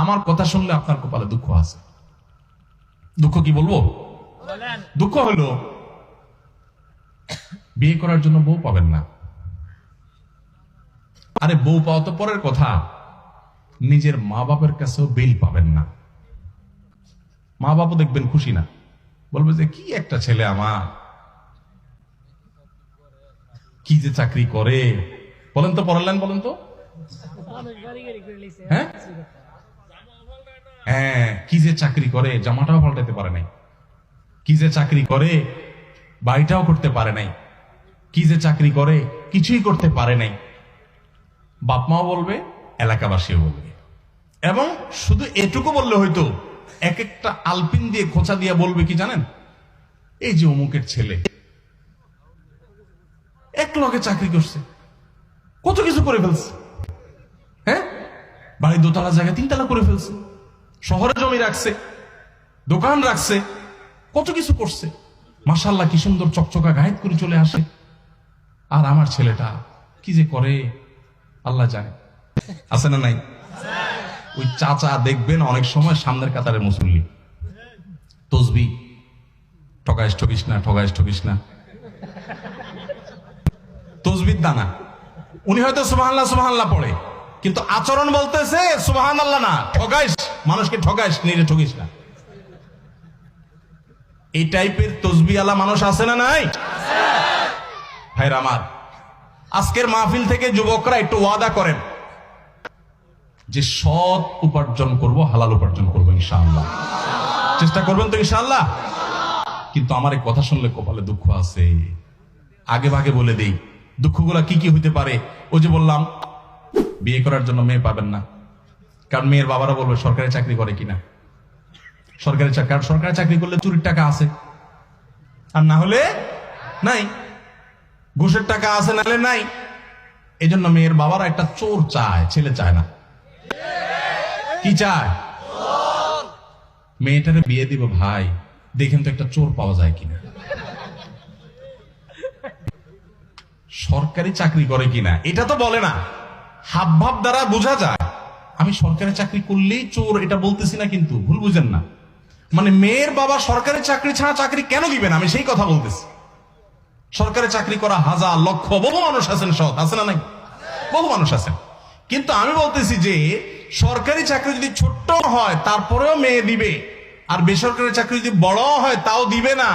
আমার কথা শুনলে আপনার কপালে দুঃখ আছে। দুঃখ কি বলবো? দুঃখ হলো বিয়ে করার জন্য বউ পাবেন না। আরে বউ পাওয়া তো পরের কথা, নিজের মা বাপের কাছেও বিল পাবেন না। মা বাপও দেখবেন খুশি না, বলবে যে কি একটা ছেলে আমার, কি যে চাকরি করে। বলেন তো, পড়ালেন বলেন তো। হ্যাঁ হ্যাঁ, কি যে চাকরি করে, জামাটাও পাল্টাতে পারে নাই। কি যে চাকরি করে, বাড়িটাও করতে পারে নাই। কি যে চাকরি করে, কিছুই করতে পারে নাই। বাপ মাও বলবে, এলাকাবাসীও বলবে। এবং শুধু এটুকু বললে হয়তো, এক একটা আলপিন দিয়ে খোঁচা দিয়ে বলবে কি জানেন, এই যে অমুকের ছেলে এক লগে চাকরি করছে, কত কিছু করে ফেলছে। হ্যাঁ, বাড়ির দোতলা জায়গায় 3 তলা করে ফেলছে, শহরে জমি রাখছে, দোকান রাখছে, কত কিছু করছে। মাশাআল্লাহ, কি সুন্দর চকচকা গায়েত করে চলে আসে। আর আমার ছেলেটা কি যে করে আল্লাহ জানে। আছে না নাই? ওই চাচা দেখবেন অনেক সময় সামনের কাতারের মুসল্লি, তসবি, ঠকাইস ঠকিস না, ঠকাইস ঠকিস না, তসবির দানা। উনি হয়তো সুবহানাল্লাহ সুবহানাল্লাহ পড়ে, কিন্তু আচরণ বলতেছে সুবহানাল্লাহ না, ঠকাইস, মানুষকে ঠকাইস, নিজে ঠকিস না। এই টাইপের তসবিওয়ালা মানুষ আছে না নাই? ভাইরা আমার, আজকের মাহফিল থেকে যুবকরা একটু ওয়াদা করেন যে সৎ উপার্জন করব, হালাল উপার্জন করব ইনশাআল্লাহ। চেষ্টা করবেন তো ইনশাআল্লাহ? কিন্তু আমার এই কথা শুনলে কপালে দুঃখ আছে। আগে ভাগে বলে দেই দুঃখগুলা কি কি হইতে পারে। ওই যে বললাম, বিয়ে করার জন্য মেয়ে পাবেন না, কারণ মেয়ের বাবারা বলবে সরকারি চাকরি করে কিনা। সরকারি চাকরি করলে চুরির টাকা আছে, আর না হলে নাই। ঘুষের টাকা আছে, নাহলে নাই। এই জন্য মেয়ের বাবারা একটা চোর চায়, ছেলে চায় না। কি চায়? মেয়েটারে বিয়ে দিব ভাই, দেখেন তো একটা চোর পাওয়া যায় কিনা, সরকারি চাকরি করে কিনা। এটা তো বলে না, হাব ভাব দ্বারা বোঝা যায়। আমি সরকারি চাকরি করলেই চোর এটা বলতেছি না, কিন্তু ভুল বুঝেন না। মানে মেয়ের বাবা সরকারি চাকরি ছাড়া চাকরি কেন দিবেন, আমি সেই কথা বলতেছি। সরকারি চাকরি করা হাজার লক্ষ বহু মানুষ আছেন, সৎ আছে না নাই? বহু মানুষ আছেন। কিন্তু আমি বলতেছি যে সরকারি চাকরি যদি ছোট্ট হয় তারপরেও মেয়ে দিবে, আর বেসরকারি চাকরি যদি বড় হয় তাও দিবে না।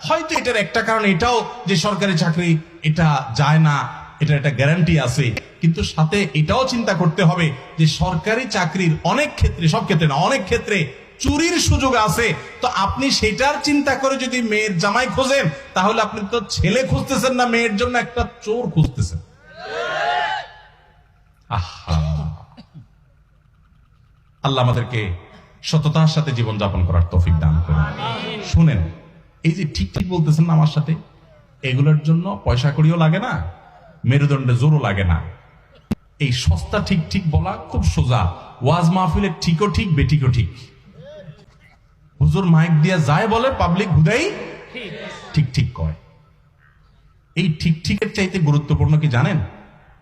হয়তো এটার একটা কারণ এটাও যে সরকারি চাকরি এটা যায় না, এটা একটা গ্যারান্টি আছে। কিন্তু সাথে এটাও চিন্তা করতে হবে যে সরকারি চাকরির অনেক ক্ষেত্রে, সব ক্ষেত্রে না, অনেক ক্ষেত্রে চুরির সুযোগ আছে। তো আপনি সেটার চিন্তা করে যদি মেয়ের জামাই খোঁজেন, তাহলে আপনি তো ছেলে খুঁজতেছেন না, মেয়ের জন্য একটা চোর খুঁজতেছেন। আহা, আল্লাহ আমাদেরকে সততার সাথে জীবন যাপন করার তৌফিক দান করুন। শুনেন, এই যে ঠিক ঠিক বলতেছেন না আমার সাথে, এগুলোর জন্য পয়সা কড়িও লাগে না, মেরুদণ্ডে জোরও লাগে না। এই সস্তা ঠিক ঠিক বলা খুব সোজা। ওয়াজ মাহফিলের ঠিকও ঠিক, বেঠিকও ঠিক। হুজুর মাইক দিয়া যায় বলে, পাবলিক হুদাই ঠিক ঠিক কয়। এই ঠিক ঠিকের চাইতে গুরুত্বপূর্ণ কি জানেন?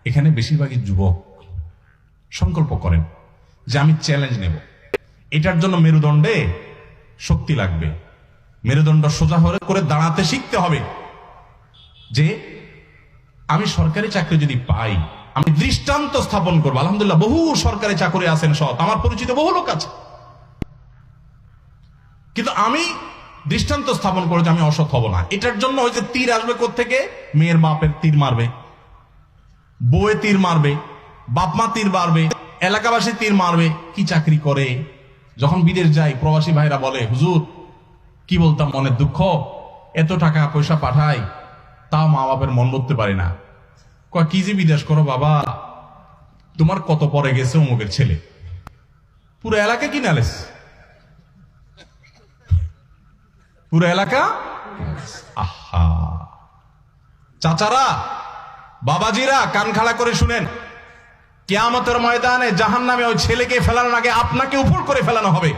এখানে বেশিরভাগই যুবক সংকল্প করেন যে আমি চ্যালেঞ্জ নেব। এটার জন্য মেরুদণ্ডে শক্তি লাগবে, মেরুদণ্ড সোজা করে দাঁড়াতে শিখতে হবে। যে আমি সরকারি চাকরি যদি পাই, আমি দৃষ্টান্ত স্থাপন করবো। আলহামদুলিল্লাহ, বহু সরকারি চাকরি আছেন সৎ, আমার পরিচিত বহু লোক আছে। কিন্তু আমি দৃষ্টান্ত স্থাপন করে যে আমি অসৎ হব না। এটার জন্য হয়েছে তীর আসবে কোত্থেকে? মেয়ের বাপের তীর মারবে, বউয়ে তীর মারবে, বাপ মা তীর মারবে, এলাকাবাসী তীর মারবে। কি চাকরি করে? যখন বিদেশ যাই, প্রবাসী ভাইরা বলে, হুজুর কি বলতাম, মনের দুঃখ, এত টাকা পয়সা পাঠাই, তা মা বাপের মন করতে পারি না। কি যে বিদেশ করো বাবা, তোমার কত পরে গেছে অমুকের ছেলে, পুরো এলাকা কিনালেস, পুরো এলাকা। আহা, চাচারা, বাবাজিরা, কান খাড়া করে শুনেন, কিয়ামতের ময়দানে জাহান্নামে ওই ছেলেকে ফেলানোর আগে আপনাকে উপর করে ফেলানো হবে।